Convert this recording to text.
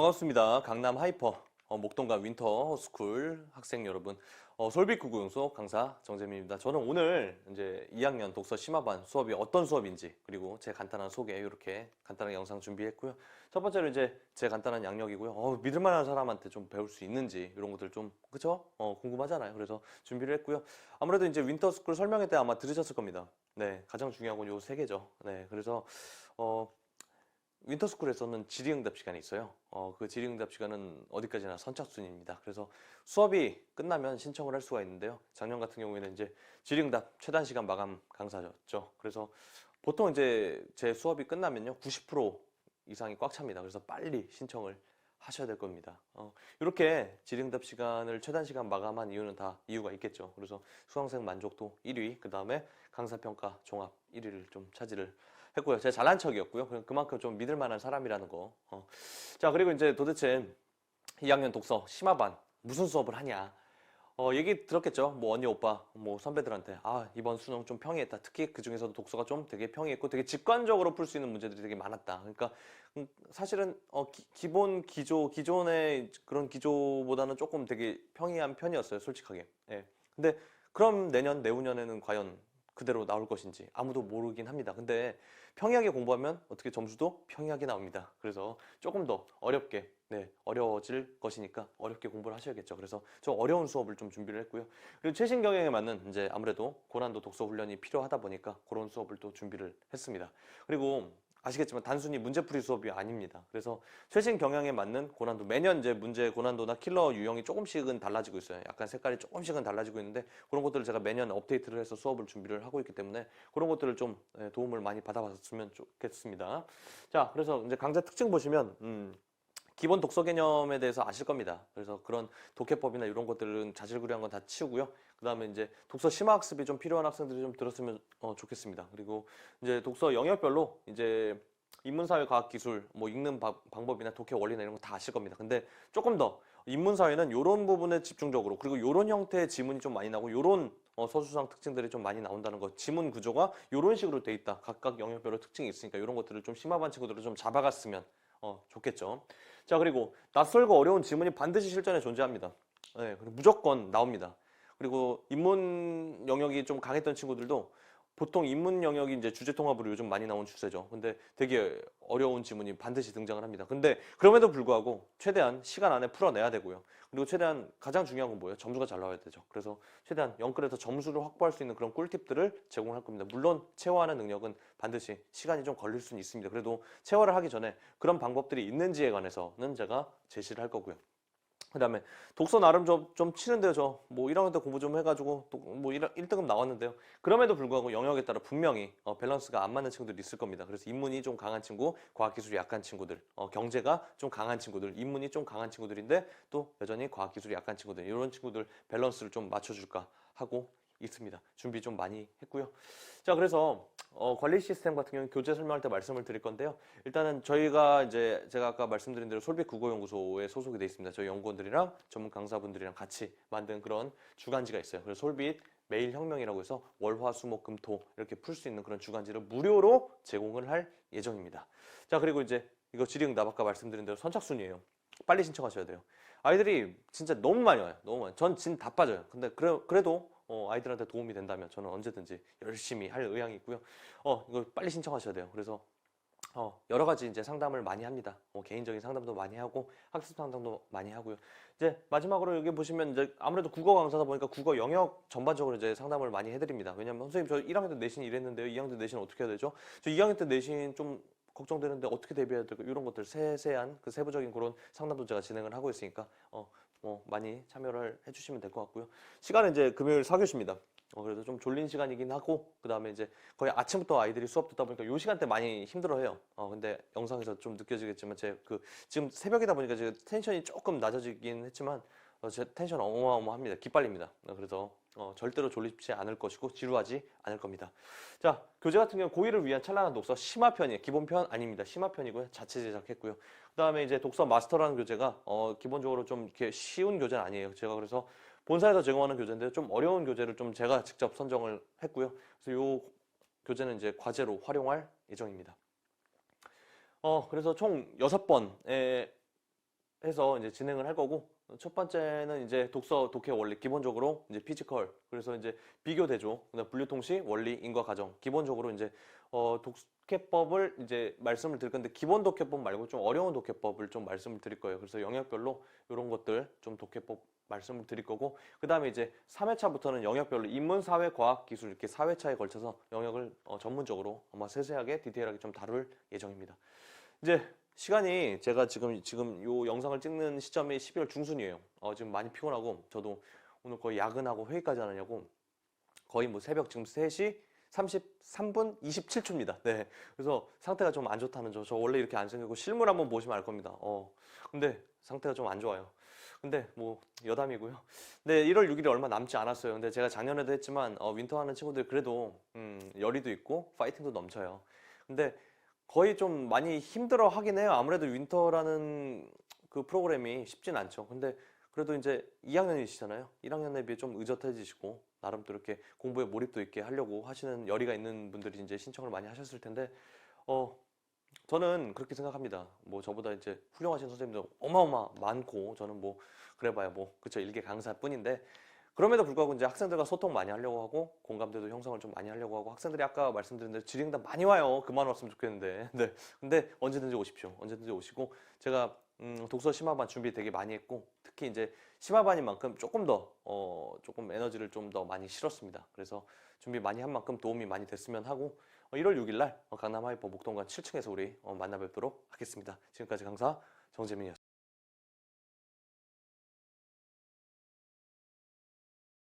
반갑습니다. 강남 하이퍼 목동관 윈터 스쿨 학생 여러분, 솔빛 990소 강사 정재민입니다. 저는 오늘 이제 2학년 독서 심화반 수업이 어떤 수업인지, 그리고 제 간단한 소개, 이렇게 간단한 영상 준비했고요. 첫 번째로 이제 제 간단한 양력이고요. 믿을 만한 사람한테 좀 배울 수 있는지 이런 것들 좀, 그쵸? 궁금하잖아요. 그래서 준비를 했고요. 아무래도 이제 윈터 스쿨 설명회 때 아마 들으셨을 겁니다. 네, 가장 중요한 건 요 세 개죠. 네, 그래서 윈터스쿨에서는 질의응답 시간이 있어요. 그 질의응답 시간은 어디까지나 선착순입니다. 그래서 수업이 끝나면 신청을 할 수가 있는데요. 작년 같은 경우에는 이제 질의응답 최단 시간 마감 강사였죠. 그래서 보통 이제 제 수업이 끝나면요, 90% 이상이 꽉 찹니다. 그래서 빨리 신청을 하셔야 될 겁니다. 이렇게 질의응답 시간을 최단 시간 마감한 이유는 다 이유가 있겠죠. 그래서 수강생 만족도 1위, 그 다음에 강사평가 종합 1위를 좀 차지를 했고요. 제가 잘난 척이었고요. 그만큼 좀 믿을 만한 사람이라는 거. 자, 그리고 이제 도대체 2학년 독서 심화반 무슨 수업을 하냐. 얘기 들었겠죠. 뭐 언니, 오빠, 뭐 선배들한테 이번 수능 좀 평이했다. 특히 그 중에서도 독서가 좀 되게 평이했고 되게 직관적으로 풀 수 있는 문제들이 되게 많았다. 그러니까 사실은 기본 기존의 그런 기조보다는 조금 되게 평이한 편이었어요, 솔직하게. 예. 근데 그럼 내년 내후년에는 과연 그대로 나올 것인지 아무도 모르긴 합니다. 근데 평이하게 공부하면 어떻게 점수도 평이하게 나옵니다. 그래서 조금 더 어렵게, 어려워질 것이니까 어렵게 공부를 하셔야겠죠. 그래서 좀 어려운 수업을 좀 준비를 했고요. 그리고 최신 경영에 맞는 이제 아무래도 고난도 독서 훈련이 필요하다 보니까 그런 수업을 또 준비를 했습니다. 그리고 아시겠지만 단순히 문제풀이 수업이 아닙니다. 그래서 최신 경향에 맞는 고난도, 매년 이제 문제 고난도나 킬러 유형이 조금씩은 달라지고 있어요. 약간 색깔이 조금씩은 달라지고 있는데 그런 것들을 제가 매년 업데이트를 해서 수업을 준비를 하고 있기 때문에 그런 것들을 좀 도움을 많이 받아봤으면 좋겠습니다. 자, 그래서 이제 강좌 특징 보시면 기본 독서 개념에 대해서 아실 겁니다. 그래서 그런 독해법이나 이런 것들은 자질구레한 건 다 치우고요. 그 다음에 이제 독서 심화학습이 좀 필요한 학생들이 좀 들었으면 좋겠습니다. 그리고 이제 독서 영역별로 이제 인문사회, 과학기술, 뭐 읽는 방법이나 독해 원리나 이런 거 다 아실 겁니다. 근데 조금 더 인문사회는 이런 부분에 집중적으로, 그리고 이런 형태의 지문이 좀 많이 나오고 이런 서술상 특징들이 좀 많이 나온다는 것, 지문 구조가 이런 식으로 돼 있다. 각각 영역별로 특징이 있으니까 이런 것들을 좀 심화반 친구들을 좀 잡아갔으면 좋겠죠. 자, 그리고 낯설고 어려운 지문이 반드시 실전에 존재합니다. 네, 그리고 무조건 나옵니다. 그리고 인문 영역이 좀 강했던 친구들도 보통 인문 영역이 이제 주제 통합으로 요즘 많이 나온 추세죠. 근데 되게 어려운 지문이 반드시 등장을 합니다. 근데 그럼에도 불구하고 최대한 시간 안에 풀어내야 되고요. 그리고 최대한 가장 중요한 건 뭐예요? 점수가 잘 나와야 되죠. 그래서 최대한 영끌에서 점수를 확보할 수 있는 그런 꿀팁들을 제공할 겁니다. 물론 체화하는 능력은 반드시 시간이 좀 걸릴 수는 있습니다. 그래도 체화를 하기 전에 그런 방법들이 있는지에 관해서는 제가 제시를 할 거고요. 그 다음에 독서 나름 좀 치는데요. 저 뭐 1학년 때 공부 좀 해가지고 뭐 1등급 나왔는데요. 그럼에도 불구하고 영역에 따라 분명히 밸런스가 안 맞는 친구들이 있을 겁니다. 그래서 인문이 좀 강한 친구, 과학기술이 약한 친구들, 경제가 좀 강한 친구들, 인문이 좀 강한 친구들인데 또 여전히 과학기술이 약한 친구들, 이런 친구들 밸런스를 좀 맞춰줄까 하고 있습니다. 준비 좀 많이 했고요. 자, 그래서 관리 시스템 같은 경우는 교재 설명할 때 말씀을 드릴 건데요. 일단은 저희가 이제 제가 아까 말씀드린 대로 솔빛 국어연구소에 소속이 되어 있습니다. 저희 연구원들이랑 전문 강사분들이랑 같이 만든 그런 주간지가 있어요. 그래서 솔빛 매일혁명이라고 해서 월, 화, 수, 목, 금, 토 이렇게 풀 수 있는 그런 주간지를 무료로 제공을 할 예정입니다. 자, 그리고 이제 이거 질의응답 아까 말씀드린 대로 선착순이에요. 빨리 신청하셔야 돼요. 아이들이 진짜 너무 많이 와요. 너무 많이. 전 진 다 빠져요. 근데 그래도 아이들한테 도움이 된다면 저는 언제든지 열심히 할 의향이 있고요. 이거 빨리 신청하셔야 돼요. 그래서 여러 가지 이제 상담을 많이 합니다. 개인적인 상담도 많이 하고 학습 상담도 많이 하고요. 이제 마지막으로 여기 보시면 이제 아무래도 국어 강사다 보니까 국어 영역 전반적으로 이제 상담을 많이 해드립니다. 왜냐면 선생님 저 1학년 때 내신 이랬는데요. 2학년 때 내신 어떻게 해야 되죠? 저 2학년 때 내신 좀 걱정되는데 어떻게 대비해야 될까? 이런 것들 세세한 그 세부적인 그런 상담도 제가 진행을 하고 있으니까 많이 참여를 해주시면 될 것 같고요. 시간은 이제 금요일 4교시입니다. 그래서 좀 졸린 시간이긴 하고, 그 다음에 이제 거의 아침부터 아이들이 수업 듣다 보니까 요 시간대 많이 힘들어해요. 근데 영상에서 좀 느껴지겠지만 지금 새벽이다 보니까 제 텐션이 조금 낮아지긴 했지만 제 텐션 어마어마합니다. 기빨립니다. 그래서 절대로 졸립지 않을 것이고 지루하지 않을 겁니다. 자, 교재 같은 경우는 고1을 위한 찬란한 독서 심화편이에요. 기본편 아닙니다. 심화편이고요. 자체 제작했고요. 그 다음에 이제 독서 마스터라는 교재가 기본적으로 좀 이렇게 쉬운 교재는 아니에요. 제가 그래서 본사에서 제공하는 교재인데 좀 어려운 교재를 좀 제가 직접 선정을 했고요. 그래서 이 교재는 이제 과제로 활용할 예정입니다. 그래서 총 6번의 해서 이제 진행을 할 거고, 첫 번째는 이제 독서, 독해 원리, 기본적으로 이제 피지컬, 그래서 이제 비교 대조, 그다음 분류 통시, 원리, 인과 가정, 기본적으로 이제 독해법을 이제 말씀을 드릴 건데, 기본 독해법 말고 좀 어려운 독해법을 좀 말씀을 드릴 거예요. 그래서 영역별로 이런 것들 좀 독해법 말씀을 드릴 거고, 그 다음에 이제 3회차부터는 영역별로 인문, 사회, 과학, 기술 이렇게 4회차에 걸쳐서 영역을 전문적으로 아마 세세하게 디테일하게 좀 다룰 예정입니다. 이제 시간이 제가 지금 요 영상을 찍는 시점이 12월 중순이에요. 지금 많이 피곤하고 저도 오늘 거의 야근하고 회의까지 하느냐고 거의 뭐 새벽 지금 3시 33분 27초입니다. 네. 그래서 상태가 좀 안 좋다는 저 원래 이렇게 안 생기고 실물 한번 보시면 알 겁니다. 근데 상태가 좀 안 좋아요. 근데 뭐 여담이고요. 네, 1월 6일이 얼마 남지 않았어요. 근데 제가 작년에도 했지만 윈터 하는 친구들 그래도 열의도 있고 파이팅도 넘쳐요. 근데 거의 좀 많이 힘들어 하긴 해요. 아무래도 윈터라는 그 프로그램이 쉽진 않죠. 근데 그래도 이제 2학년이시잖아요. 1학년에 비해 좀 의젓해지시고 나름 또 이렇게 공부에 몰입도 있게 하려고 하시는 열의가 있는 분들이 이제 신청을 많이 하셨을 텐데 저는 그렇게 생각합니다. 뭐 저보다 이제 훌륭하신 선생님들 어마어마 많고 저는 뭐 그래봐야 뭐 그쵸 일개 강사뿐인데 그럼에도 불구하고 이제 학생들과 소통 많이 하려고 하고 공감대도 형성을 좀 많이 하려고 하고 학생들이 아까 말씀드린 대로 질의응답 많이 와요. 그만 왔으면 좋겠는데. 네. 근데 언제든지 오십시오. 언제든지 오시고 제가 독서 심화반 준비 되게 많이 했고 특히 이제 심화반인 만큼 조금 더 조금 에너지를 좀 더 많이 실었습니다. 그래서 준비 많이 한 만큼 도움이 많이 됐으면 하고 1월 6일 날 강남 하이퍼 목동관 7층에서 우리 만나 뵙도록 하겠습니다. 지금까지 강사 정재민이었습니다.